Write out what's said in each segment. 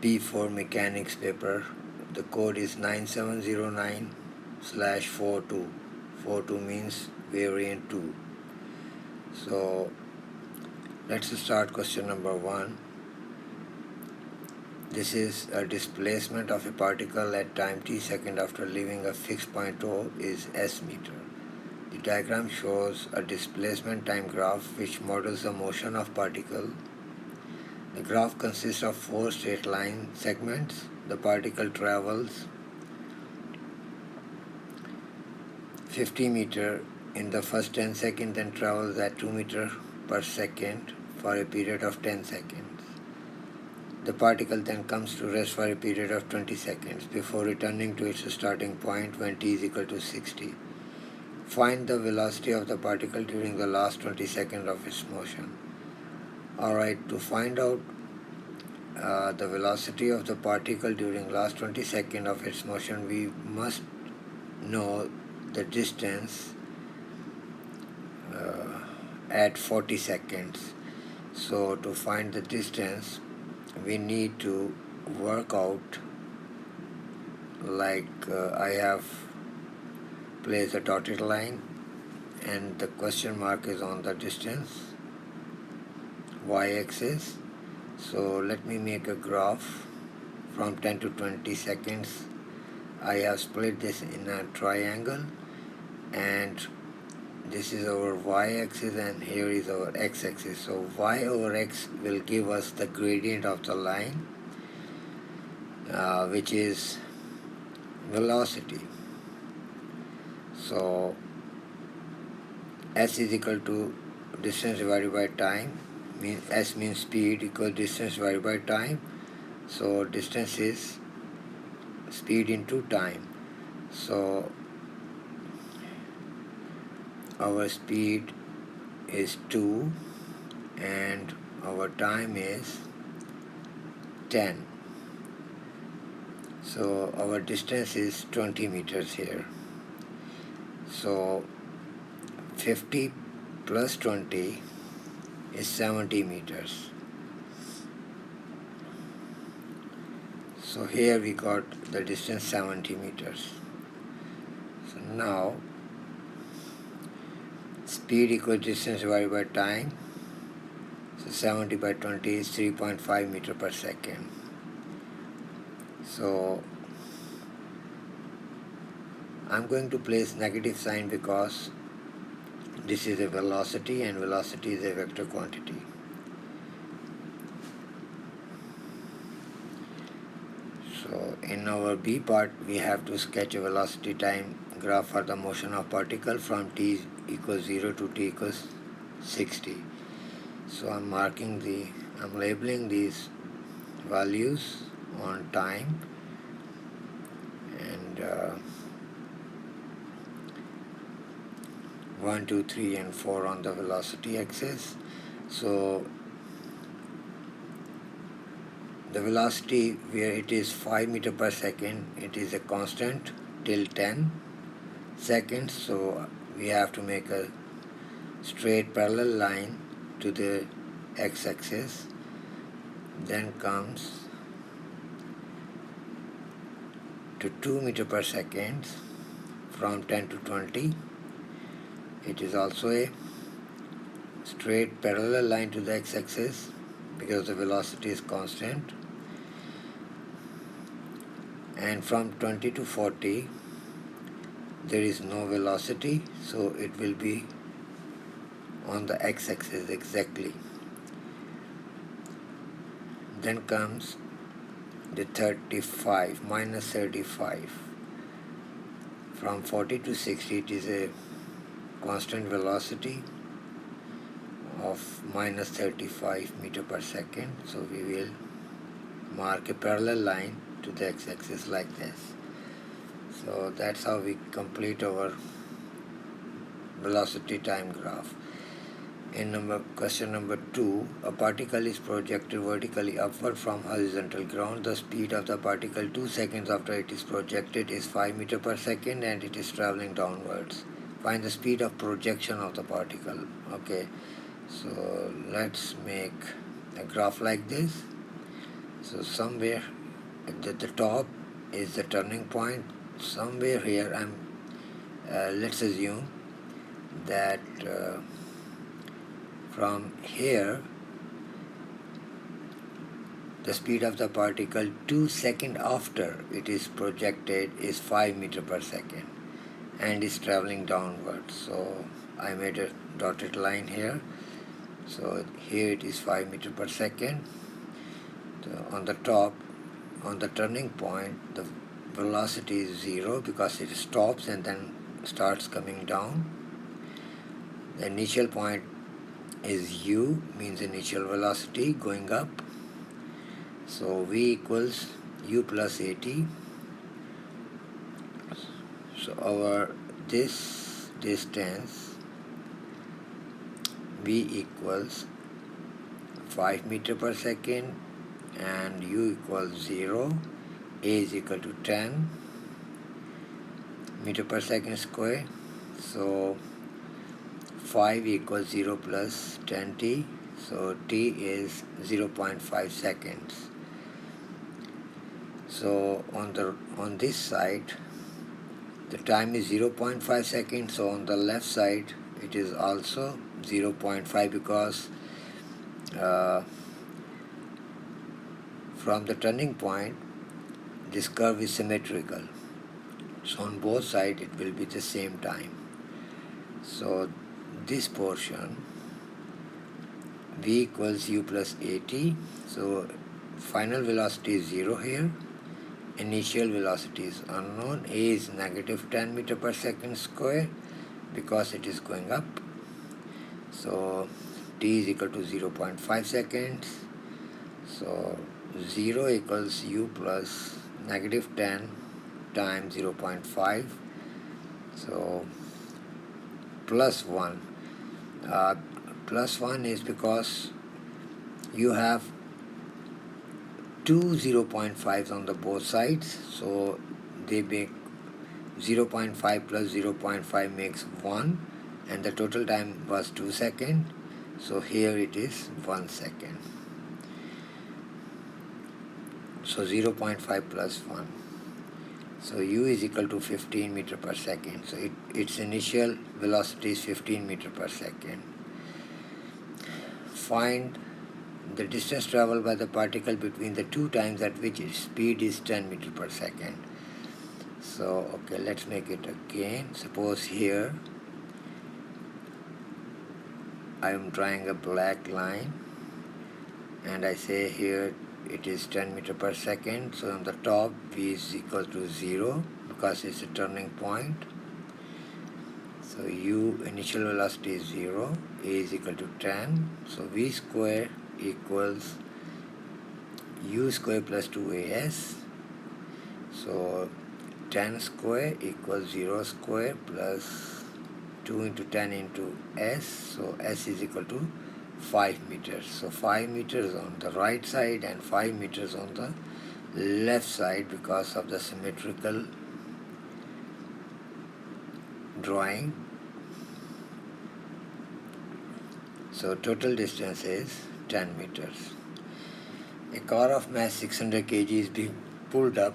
P4 mechanics paper. The code is 9709/42. 42 means variant 2. So let's start question number 1. This is a displacement of a particle at time t second after leaving a fixed point O is s meter. The diagram shows a displacement time graph which models the motion of particle. The graph consists of 4 straight line segments. The particle travels 50 meter in the first 10 seconds, then travels at 2 meter per second for a period of 10 seconds. The particle then comes to rest for a period of 20 seconds before returning to its starting point when t is equal to 60. Find the velocity of the particle during the last 20 seconds of its motion. Alright, to find out the velocity of the particle during last 20 seconds of its motion, we must know the distance at 40 seconds. So to find the distance, we need to work out like I have placed a dotted line and the question mark is on the distance y-axis. So let me make a graph from 10 to 20 seconds. I have split this in a triangle, and this is our y-axis and here is our x-axis. So y over x will give us the gradient of the line, which is velocity. So s is equal to distance divided by time. S means speed equals distance divided by time. So distance is speed into time. So our speed is 2 and our time is 10. So our distance is 20 meters here. So 50 plus 20 is 70 meters. So here we got the distance 70 meters. So now speed equals distance divided by time. So 70 by 20 is 3.5 meter per second. So I'm going to place negative sign because this is a velocity and velocity is a vector quantity. So in our B part, we have to sketch a velocity time graph for the motion of particle from t equals 0 to t equals 60. So I'm labeling these values on time, and 1, 2, 3 and 4 on the velocity axis. So the velocity where it is 5 meter per second, it is a constant till 10 seconds. So we have to make a straight parallel line to the x-axis. Then comes to 2 meter per second from 10 to 20. It is also a straight parallel line to the x-axis because the velocity is constant. And from 20 to 40 there is no velocity, so it will be on the x-axis exactly. Then comes the 35, minus 35. From 40 to 60 it is a constant velocity of minus 35 meter per second. So we will mark a parallel line to the x-axis like this. So that's how we complete our velocity time graph. In question number 2, a particle is projected vertically upward from horizontal ground. The speed of the particle 2 seconds after it is projected is 5 meter per second and it is traveling downwards. Find the speed of projection of the particle. Okay, so let's make a graph like this. So somewhere at the top is the turning point. Somewhere here let's assume that from here the speed of the particle 2 seconds after it is projected is 5 meter per second and is traveling downwards. So I made a dotted line here. So here it is 5 meter per second. So on the top, on the turning point, the velocity is 0 because it stops and then starts coming down. The initial point is u, means initial velocity going up. So v equals u plus at. So our this distance v equals 5 meter per second and u equals 0, a is equal to 10 meter per second square. So 5 equals 0 plus 10t, so t is 0.5 seconds. So on this side the time is 0.5 seconds, so on the left side it is also 0.5 because from the turning point this curve is symmetrical, so on both sides it will be the same time. So this portion v equals u plus at, so final velocity is 0 here, initial velocity is unknown, a is negative 10 meter per second square because it is going up, so t is equal to 0.5 seconds. So 0 equals u plus negative 10 times 0.5, so plus 1. Plus 1 is because you have two 0.5s on the both sides, so they make 0.5 plus 0.5 makes 1, and the total time was 2 seconds, so here it is 1 second. So 0.5 plus 1. So u is equal to 15 meter per second. So its initial velocity is 15 meter per second. Find the distance traveled by the particle between the two times at which its speed is 10 meter per second. So okay, let's make it again. Suppose here I am drawing a black line and I say here it is 10 meter per second. So on the top v is equal to 0 because it's a turning point. So u initial velocity is 0, a is equal to 10. So v square equals u square plus 2as. So 10 square equals 0 square plus 2 into 10 into s. So s is equal to 5 meters. So 5 meters on the right side and 5 meters on the left side because of the symmetrical drawing. So total distance is 10 meters. A car of mass 600 kg is being pulled up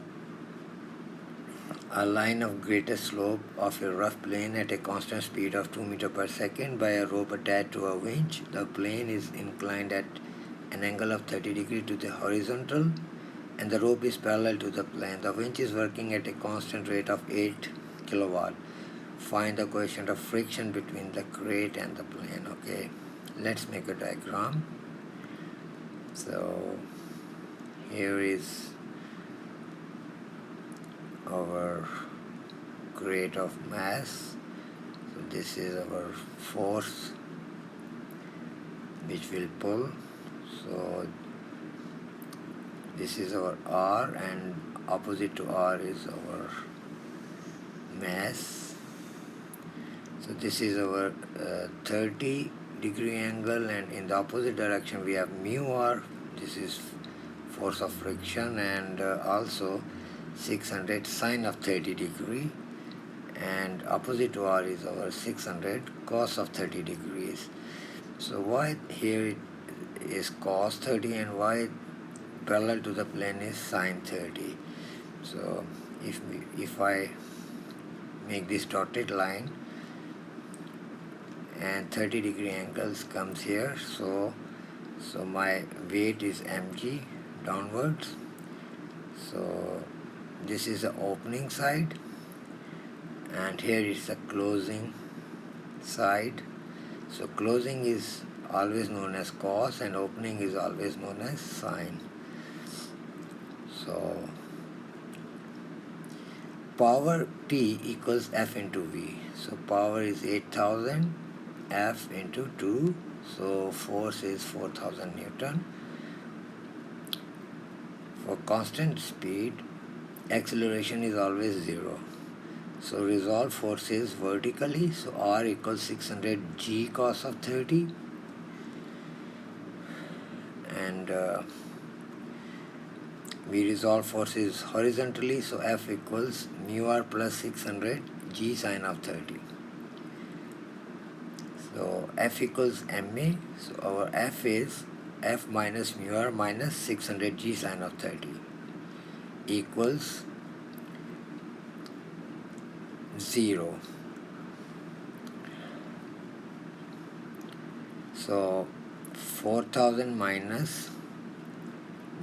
a line of greatest slope of a rough plane at a constant speed of 2 meters per second by a rope attached to a winch. The plane is inclined at an angle of 30 degrees to the horizontal and the rope is parallel to the plane. The winch is working at a constant rate of 8 kilowatt. Find the coefficient of friction between the crate and the plane. Okay, let's make a diagram. So here is our crate of mass. So this is our force which will pull. So this is our R and opposite to R is our mass. So this is our 30 degree angle, and in the opposite direction we have mu R. This is force of friction, and also 600 sine of 30 degree, and opposite to R is our 600 cos of 30 degrees. So why here it is cos 30 and why parallel to the plane is sine 30. So if I make this dotted line and 30-degree angles comes here, so my weight is mg downwards. So this is the opening side and here is the closing side. So closing is always known as cos and opening is always known as sine. So power P equals F into V. So power is 8000 F into 2. So force is 4000 Newton. For constant speed, acceleration is always 0. So resolve force is vertically. So R equals 600 G cos of 30. And we resolve forces horizontally, so F equals mu r plus 600 G sine of 30. So F equals ma, so our F is F minus mu r minus 600 G sine of 30 equals 0. So 4000 minus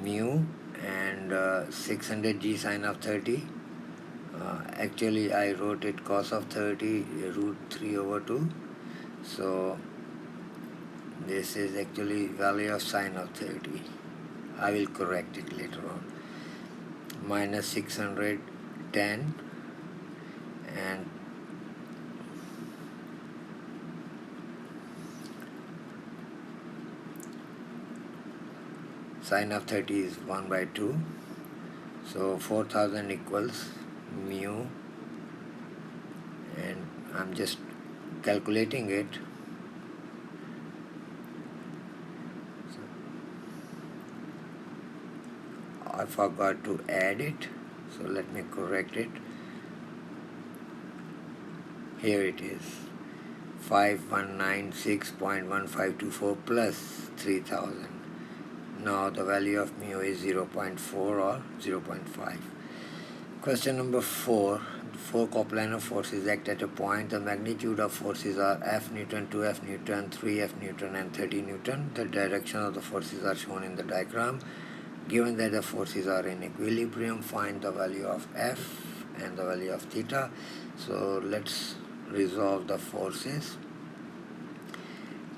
mu and 600 G sine of 30. Actually I wrote it cos of 30 root 3 over 2. So this is actually value of sine of 30. I will correct it later on. Minus 610 and sine of 30 is 1 by 2. So 4000 equals mu, and I'm just calculating it. So I forgot to add it, so let me correct it. Here it is 5196.1524 plus 3000. Now the value of mu is 0.4 or 0.5. Question number 4. Four coplanar forces act at a point. The magnitude of forces are F Newton, 2F Newton, 3F Newton and 30 Newton. The direction of the forces are shown in the diagram. Given that the forces are in equilibrium, find the value of F and the value of theta. So let's resolve the forces.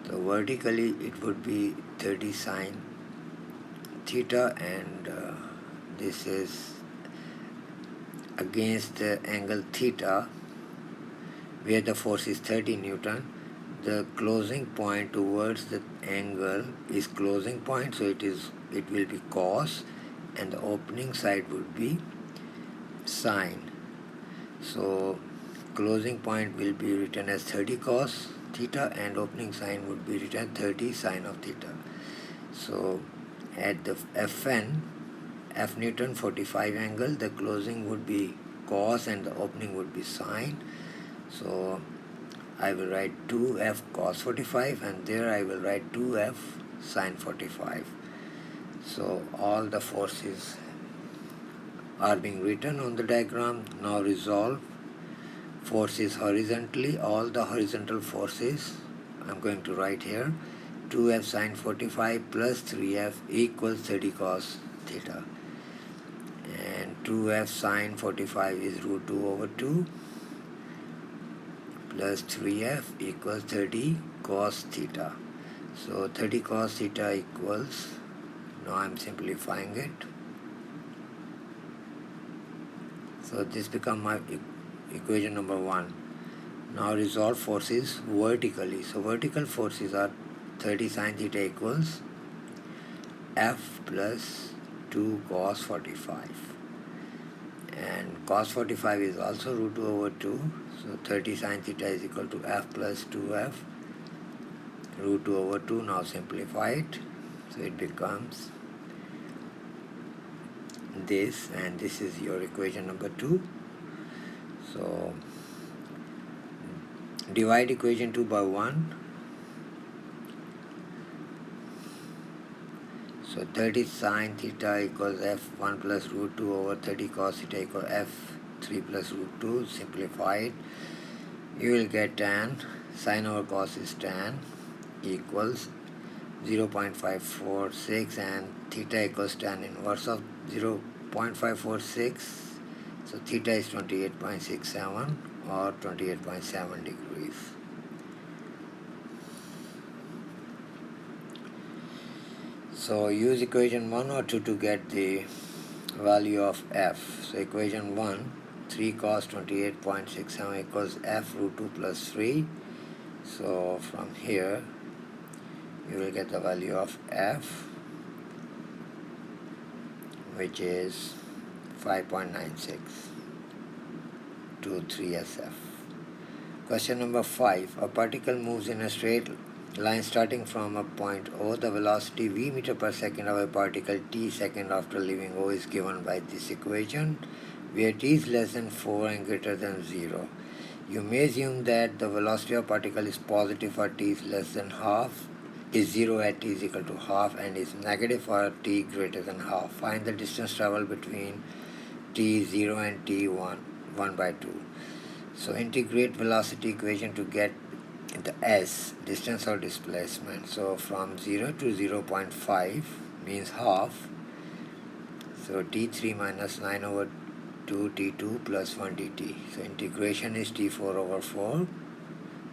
So vertically it would be 30 sine theta, and this is against the angle theta where the force is 30 Newton. The closing point towards the angle is closing point, so it will be cos, and the opening side would be sine. So closing point will be written as 30 cos theta and opening sine would be written 30 sine of theta. So at the Fn, F Newton 45 angle, the closing would be cos and the opening would be sine. So I will write 2F cos 45 and there I will write 2F sine 45. So all the forces are being written on the diagram. Now resolve forces horizontally. All the horizontal forces I'm going to write here. 2F sine 45 plus 3F equals 30 cos theta. And 2F sine 45 is root 2 over 2 plus 3F equals 30 cos theta. So 30 cos theta equals, now I'm simplifying it. So this becomes my equation number 1. Now resolve forces vertically. So vertical forces are 30 sine theta equals F plus 2 cos 45. And cos 45 is also root 2 over 2. So 30 sine theta is equal to F plus 2F root 2 over 2. Now simplify it. So it becomes this, and this is your equation number 2. So divide equation 2 by 1. So 30 sine theta equals f1 plus root 2 over 30 cos theta equals f3 plus root 2. Simplify it. You will get tan sine over cos is tan equals 0.546 and theta equals tan inverse of 0.546. So theta is 28.67 or 28.7 degrees. So use equation 1 or 2 to get the value of f. So equation 1, 3 cos 28.67 equals f root 2 plus 3. So from here you will get the value of f, which is 5.96 to 3SF. Question number 5. A particle moves in a straight line starting from a point O. The velocity v meter per second of a particle t second after leaving O is given by this equation, where t is less than 4 and greater than 0. You may assume that the velocity of particle is positive for t is less than half, is 0 at t is equal to half, and is negative for t greater than half. Find the distance traveled between t0 and t1, 1 by 2. So integrate velocity equation to get the s, distance or displacement. So from 0 to 0.5 means half. So t3 minus 9 over 2 t2 plus 1 dt. So integration is t4 over 4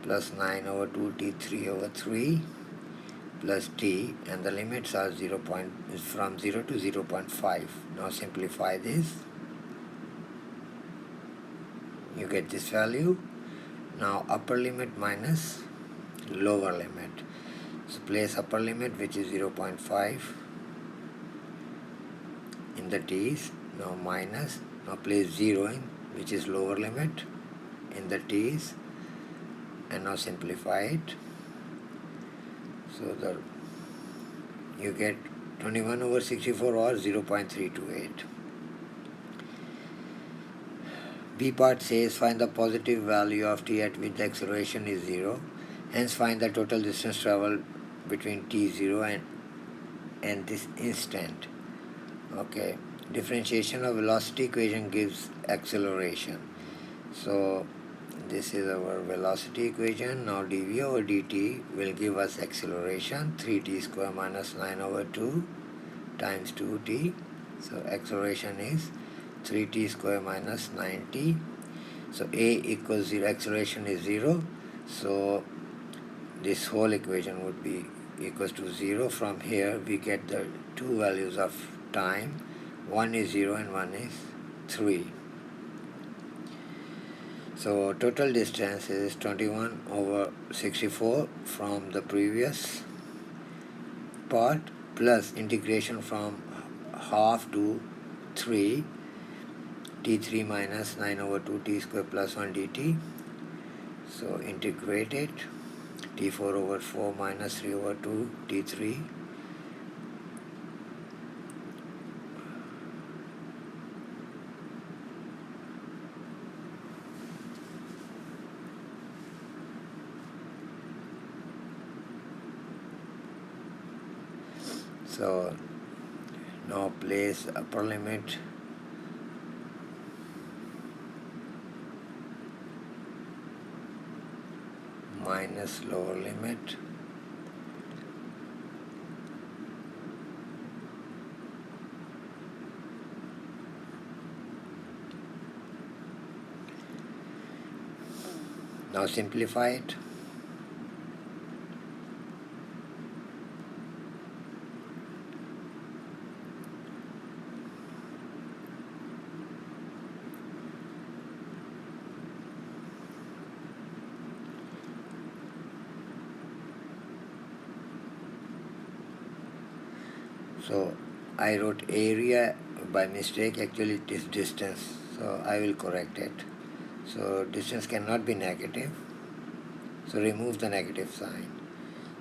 plus 9 over 2 t3 over 3 plus t, and the limits are from 0 to 0.5. Now simplify this. You get this value. Now upper limit minus lower limit. So place upper limit, which is 0.5 in the t's. Now minus. Now place 0 in, which is lower limit, in the t's, and now simplify it. So you get 21 over 64 or 0.328. B part says find the positive value of t at which the acceleration is 0. Hence find the total distance traveled between t0 and this instant. Okay. Differentiation of velocity equation gives acceleration. So this is our velocity equation. Now dv over dt will give us acceleration, 3t square minus 9 over 2 times 2t. So acceleration is 3t square minus 9t. So a equals 0, acceleration is 0. So this whole equation would be equals to 0. From here we get the two values of time. One is 0 and one is 3. So total distance is 21 over 64 from the previous part plus integration from half to 3, t3 minus 9 over 2 t square plus 1 dt. So integrate it, t4 over 4 minus 3 over 2 t3. So now place upper limit minus lower limit. Now simplify it. So I wrote area by mistake, actually it is distance, so I will correct it. So distance cannot be negative, so remove the negative sign.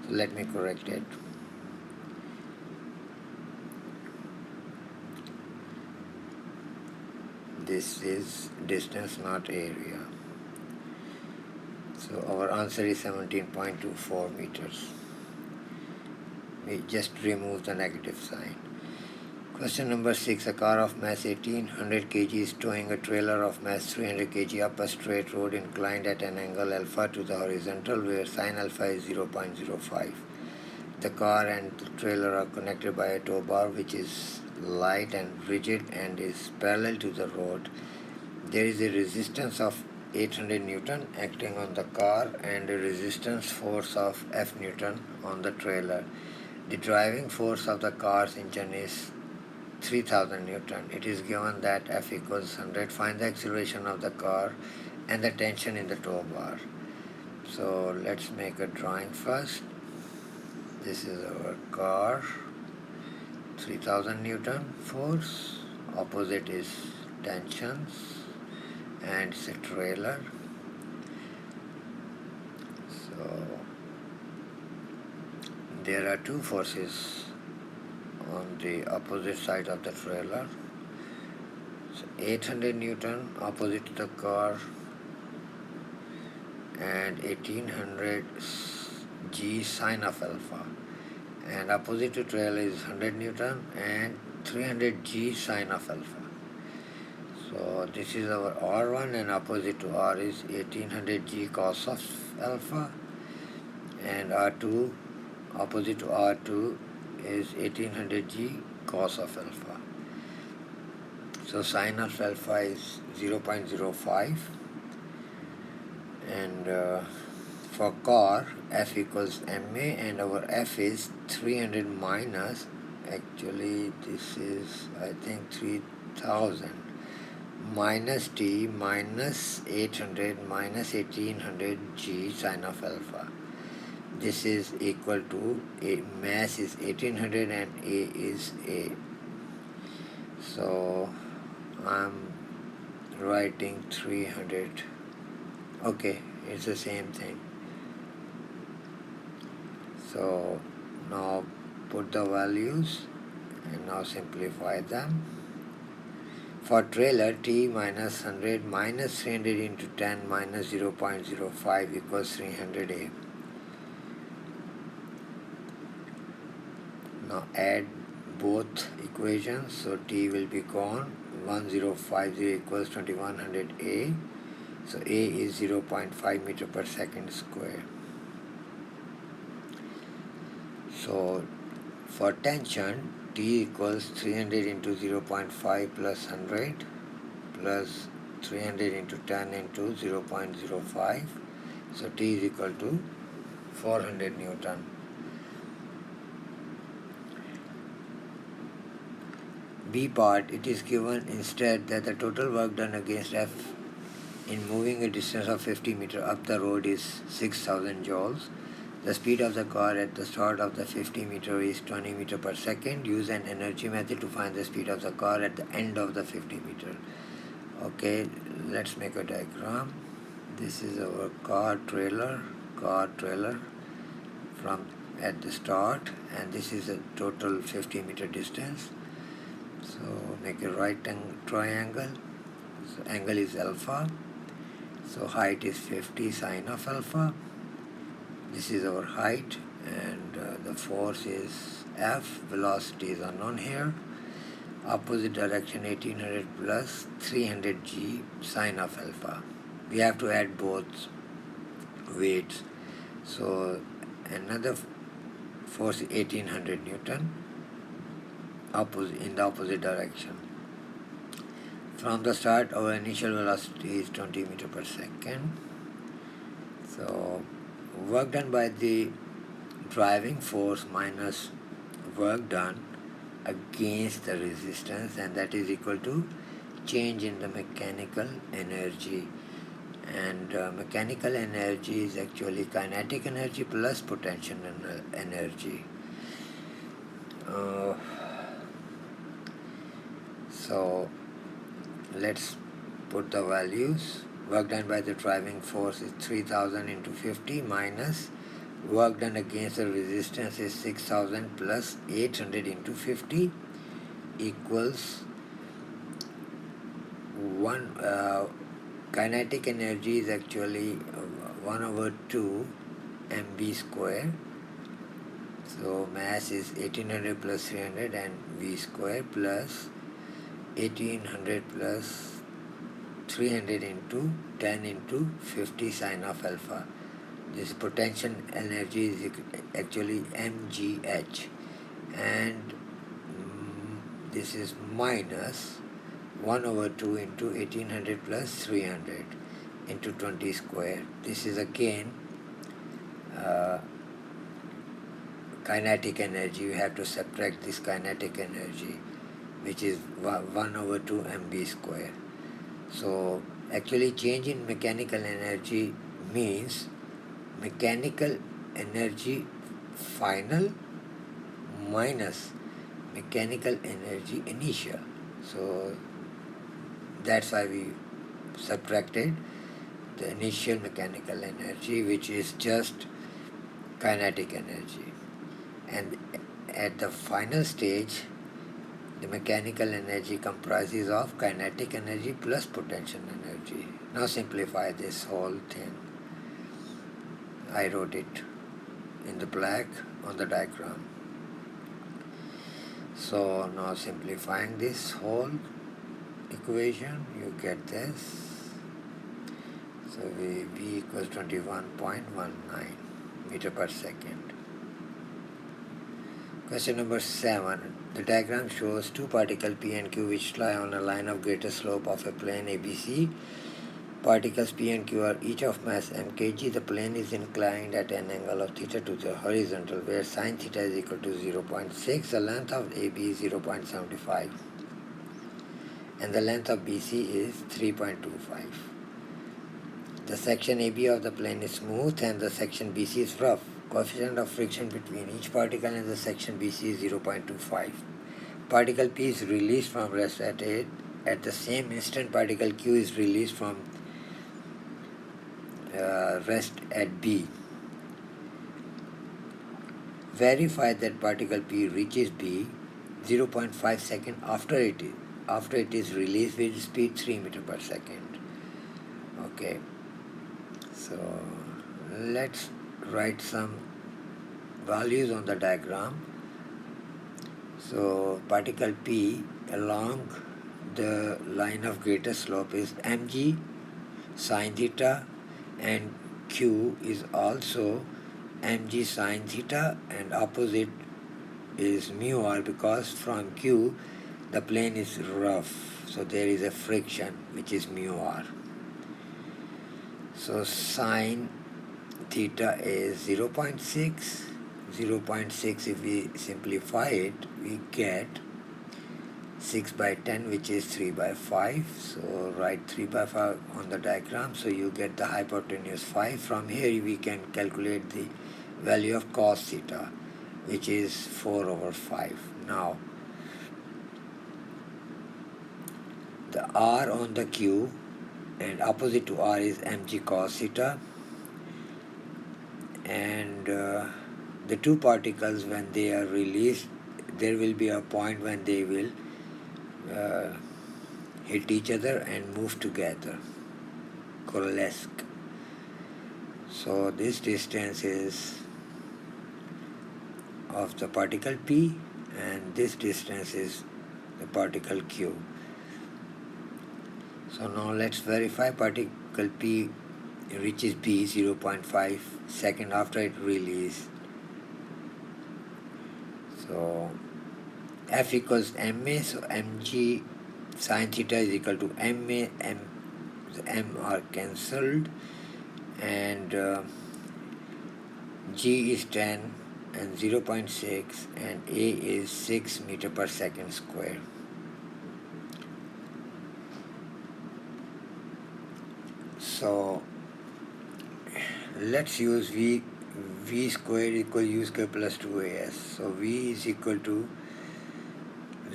So let me correct it. This is distance, not area. So our answer is 17.24 meters, we just remove the negative sign. Question number 6. A car of mass 1800 kg is towing a trailer of mass 300 kg up a straight road inclined at an angle alpha to the horizontal where sin alpha is 0.05. The car and the trailer are connected by a tow bar which is light and rigid and is parallel to the road. There is a resistance of 800 Newton acting on the car and a resistance force of F Newton on the trailer. The driving force of the car's engine is 3000 Newton. It is given that F equals 100. Find the acceleration of the car and the tension in the tow bar. So let's make a drawing first. This is our car, 3000 Newton force, opposite is tensions, and it's a trailer. So there are two forces on the opposite side of the trailer. So 800 Newton opposite to the car and 1800 G sine of alpha, and opposite to trailer is 100 Newton and 300 G sine of alpha. So this is our R1 and opposite to R is 1800 G cos of alpha, and R2 opposite to R2 is 1800 G cos of alpha. So sine of alpha is 0.05, and for car F equals ma, and our F is 300 minus, actually this is I think 3000 minus T minus 800 minus 1800 G sine of alpha. This is equal to mass is 1800 and A is A. So I'm writing 300. Okay, it's the same thing. So now put the values and now simplify them. For trailer, T minus 100 minus 300 into 10 minus 0.05 equals 300A. Now add both equations, so T will be gone. 1050 equals 2100A. So A is 0.5 meter per second square. So for tension, T equals 300 into 0.5 plus 100 plus 300 into 10 into 0.05. So T is equal to 400 Newton. B part, it is given instead that the total work done against F in moving a distance of 50 meters up the road is 6000 joules. The speed of the car at the start of the 50 meter is 20 meters per second. Use an energy method to find the speed of the car at the end of the 50 meter. Okay, let's make a diagram. This is our car trailer from at the start, and this is a total 50 meter distance. So make a right triangle. So angle is alpha. So height is 50 sine of alpha. This is our height, and the force is F. Velocity is unknown here. Opposite direction 1800 plus 300 G sine of alpha. We have to add both weights. So another force is 1800 Newton in the opposite direction. From the start, our initial velocity is 20 meters per second. So work done by the driving force minus work done against the resistance, and that is equal to change in the mechanical energy. And mechanical energy is actually kinetic energy plus potential energy. So let's put the values. Work done by the driving force is 3000 into 50 minus work done against the resistance is 6000 plus 800 into 50 equals 1. Kinetic energy is actually 1/2 mv square, So mass is 1800 plus 300 and v square plus 1800 plus 300 into 10 into 50 sine of alpha. This potential energy is actually mgh, and this is minus 1 over 2 into 1800 plus 300 into 20 square. This is again kinetic energy. You have to subtract this kinetic energy, which is 1 over 2 mv square. So actually change in mechanical energy means mechanical energy final minus mechanical energy initial. So that's why we subtracted the initial mechanical energy, which is just kinetic energy. And at the final stage, the mechanical energy comprises of kinetic energy plus potential energy. Now simplify this whole thing. I wrote it in the black on the diagram. So now simplifying this whole equation, you get this. So V equals 21.19 meter per second. Question number 7. The diagram shows two particles P and Q which lie on a line of greater slope of a plane ABC. Particles P and Q are each of mass m kg. The plane is inclined at an angle of theta to the horizontal, where sine theta is equal to 0.6. The length of AB is 0.75 and the length of BC is 3.25. The section AB of the plane is smooth and the section BC is rough. Coefficient of friction between each particle and the section BC is 0.25. Particle P is released from rest at A. At the same instant, particle Q is released from rest at B. Verify that particle P reaches B 0.5 seconds after it is released with speed 3 meter per second. Okay, so let's write some values on the diagram. So particle P along the line of greater slope is mg sine theta, and Q is also mg sine theta, and opposite is mu r, because from Q the plane is rough, so there is a friction which is mu r. So sine theta is 0.6. 0.6, if we simplify it, we get 6 by 10, which is 3 by 5. So write 3 by 5 on the diagram, so you get the hypotenuse 5. From here we can calculate the value of cos theta, which is 4 over 5. Now the r on the Q, and opposite to r is mg cos theta, and the two particles, when they are released, there will be a point when they will hit each other and move together, coalesce. So this distance is of the particle P, and this distance is the particle Q. So now let's verify. Particle P reaches B 0.5 second after it released. So F equals ma, so mg sine theta is equal to ma, the m are cancelled, and g is 10 and 0.6, and a is 6 meter per second square. So let's use v square equal u square plus 2as. So v is equal to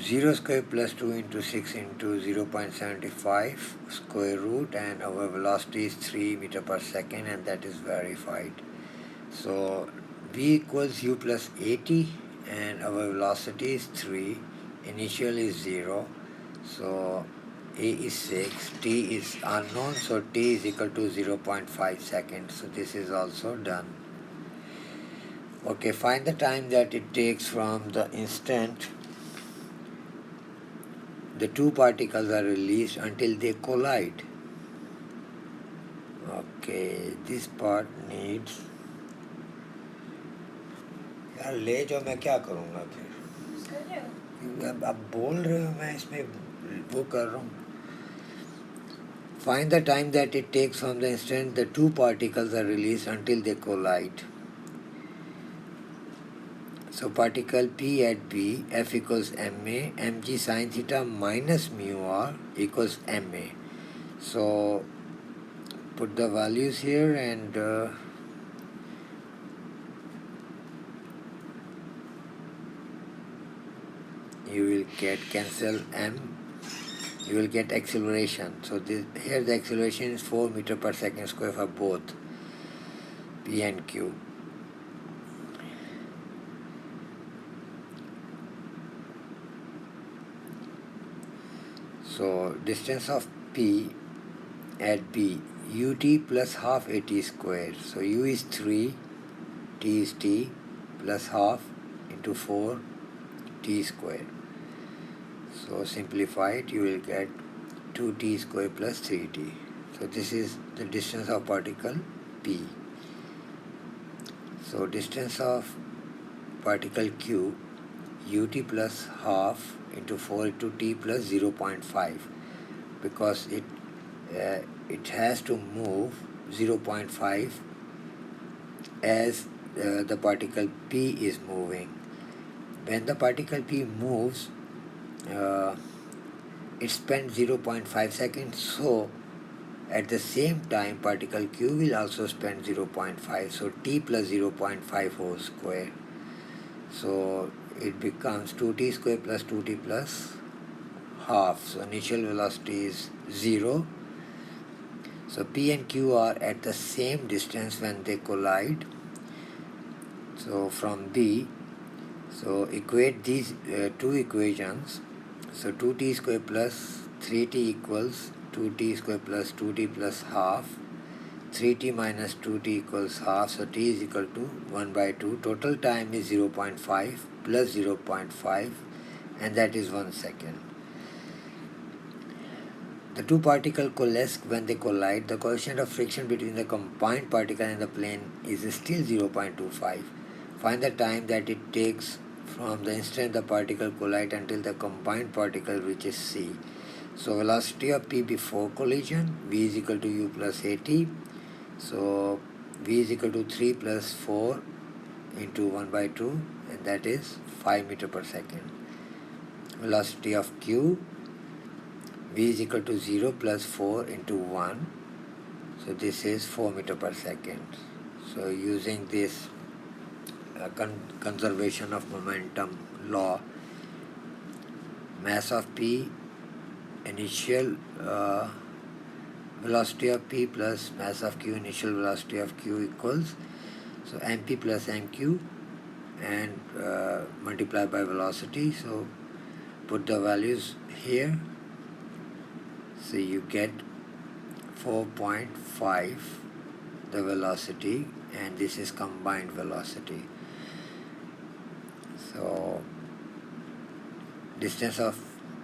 0 square plus 2 into 6 into 0.75 square root, and our velocity is 3 meter per second, and that is verified. So v equals u plus 80, and our velocity is 3, initial is 0, so a is 6, t is unknown, so t is equal to 0.5 seconds. So this is also done. Okay, find the time that it takes from the instant the two particles are released until they collide. Okay, this part needs. यार ले जाओ, मैं क्या करूँगा फिर? अब बोल रहे हो, मैं इसमें वो कर रहा हूँ. Find the time that it takes from the instant the two particles are released until they collide. So particle P at B, F equals ma, mg sine theta minus mu r equals ma. So put the values here and you will get cancel m, you will get acceleration. So here the acceleration is 4 meter per second square for both P and Q. So distance of P at B, ut plus half at squared. So u is 3, t is t, plus half into 4 t squared. So simplify it, you will get 2t squared plus 3t. So this is the distance of particle P. So distance of particle Q, ut plus half into 4 into t plus 0.5, because it has to move 0.5 as the particle P is moving. When the particle P moves, it spends 0.5 seconds, so at the same time particle Q will also spend 0.5, so t plus 0.5 whole square. So it becomes 2t square plus 2t plus half. So initial velocity is 0. So P and Q are at the same distance when they collide. So from B, so equate these two equations. So 2t square plus 3t equals 2t square plus 2t plus half. 3t minus 2t equals half. So t is equal to 1 by 2. Total time is 0.5 plus 0.5, and that is 1 second. The two particles coalesce when they collide. The coefficient of friction between the combined particle and the plane is still 0.25. Find the time that it takes from the instant the particle collide until the combined particle reaches C. So velocity of P before collision, V is equal to U plus AT. So V is equal to 3 plus 4 into 1 by 2, and that is 5 meter per second. Velocity of Q, V is equal to 0 plus 4 into 1. So this is 4 meter per second. So using this conservation of momentum law, mass of P, initial velocity of P plus mass of Q, initial velocity of Q equals, so mp plus mq, and multiply by velocity. So put the values here. So you get 4.5 the velocity, and this is combined velocity. So distance of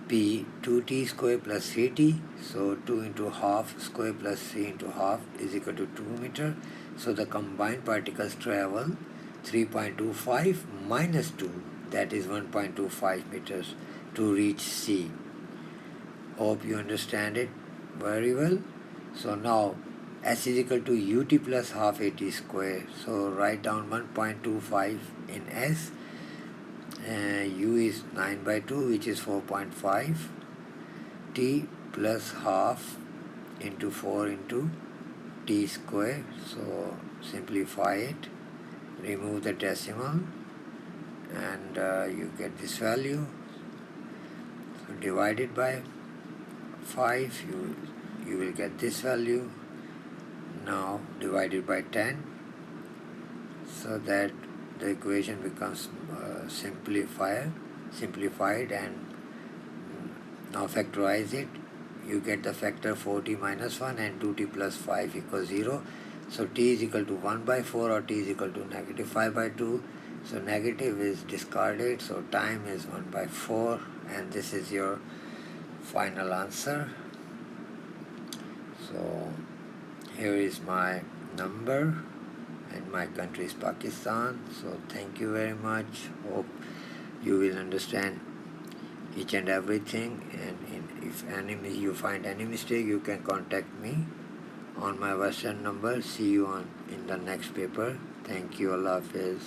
P, 2t square plus 3t, so 2 into half square plus 3 into half is equal to 2 meter. So the combined particles travel 3.25 minus 2, that is 1.25 meters to reach C. Hope you understand it very well. So now S is equal to ut plus half at square. So write down 1.25 in S. U is 9 by 2, which is 4.5. T plus half into 4 into t square. So simplify it, remove the decimal, and you get this value. So divided by 5, you will get this value. Now divided by 10, so that the equation becomes simplified, and now factorize it. You get the factor 4t minus 1 and 2t plus 5 equals 0. So t is equal to 1 by 4 or t is equal to negative 5 by 2. So negative is discarded, so time is 1 by 4, and this is your final answer. So here is my number, and my country is Pakistan. So thank you very much. Hope you will understand each and everything, and if you find any mistake, you can contact me on my WhatsApp number. See you in the next paper. Thank you. Allah Hafiz.